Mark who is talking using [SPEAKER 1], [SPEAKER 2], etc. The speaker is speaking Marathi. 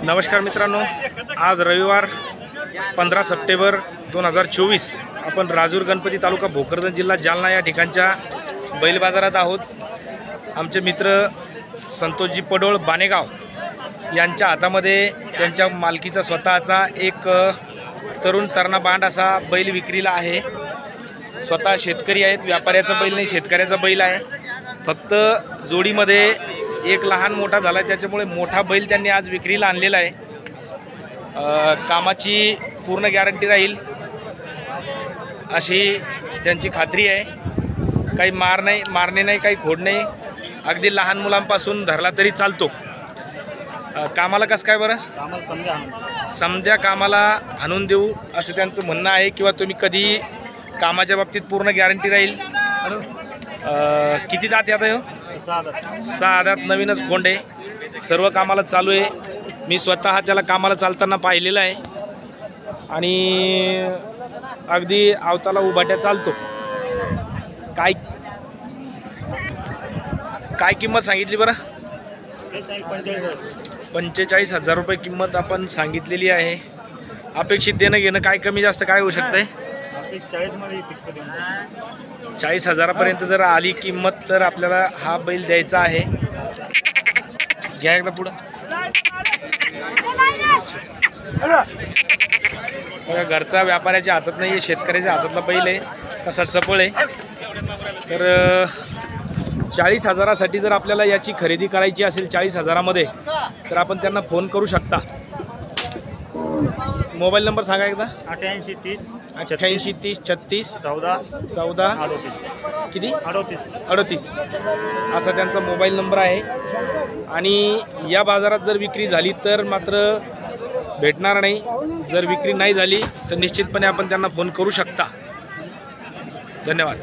[SPEAKER 1] नमस्कार मित्रांनो, आज रविवार 15 सप्टेंबर 2024 आपण राजूर गणपती तालुका भोकरदन जिल्हा जालना या ठिकाणच्या बैल बाजारात आहोत। आमचे मित्र संतोषजी पडोळ बानेगाव यांच्या हातामध्ये त्यांच्या मालकीचा स्वतःचा एक तरुण तरणा बांड असा बैल विक्रीला आहे। स्वतः शेतकरी आहेत, व्यापाऱ्याचा बैल नाही, शेतकऱ्याचा बैल आहे। फक्त जोडीमध्ये एक लहान मोठा झाला, त्याच्यामुळे मोठा बैल त्यांनी आज विक्रीला आणलेला आहे। कामाची पूर्ण गॅरंटी राहील अशी त्यांची खात्री आहे। काही मारणे नाही, काही खोड नाही, अगदी लहान मुलांपासून धरला तरी चालतो। कामाला कसं काय बरं? समध्या कामाला आणून देऊ असं त्यांचं म्हणणं आहे, किंवा तुम्ही कधी कामाच्या बाबतीत पूर्ण गॅरंटी राहील। किती दात येत आहे? 6 दात, नवीनच खोंड आहे, सर्व कामाला चालू आहे। मी स्वतः त्याला कामाला चालताना पाहिलेलं आहे आणि अगदी आवताला उभाट्या चालतो। काय किंमत सांगितली बरं? 45,000 रुपये किंमत आपण सांगितलेली आहे। अपेक्षित देणं घेणं काय कमी जास्त काय होऊ शकतंय? 40,000पर्यंत जर आली किंमत तर आपल्याला हा बैल द्यायचा आहे। घ्या एकदा पुढं। घरचा व्यापाऱ्याच्या हातात नाही आहे, शेतकऱ्याच्या हातातला बैल आहे, तसा चपळ आहे। तर 40,000साठी जर आपल्याला याची खरेदी करायची असेल 40,000मध्ये, तर आपण त्यांना फोन करू शकता। मोबाईल नंबर सांगा एकदा।
[SPEAKER 2] 88 30
[SPEAKER 1] 36
[SPEAKER 2] 14 38
[SPEAKER 1] किती?
[SPEAKER 2] 38
[SPEAKER 1] असा त्यांचा मोबाईल नंबर आहे। आणि या बाजारात जर विक्री झाली तर मात्र भेटणार नाही, जर विक्री नाही झाली तर निश्चितपणे आपण त्यांना फोन करू शकता। धन्यवाद।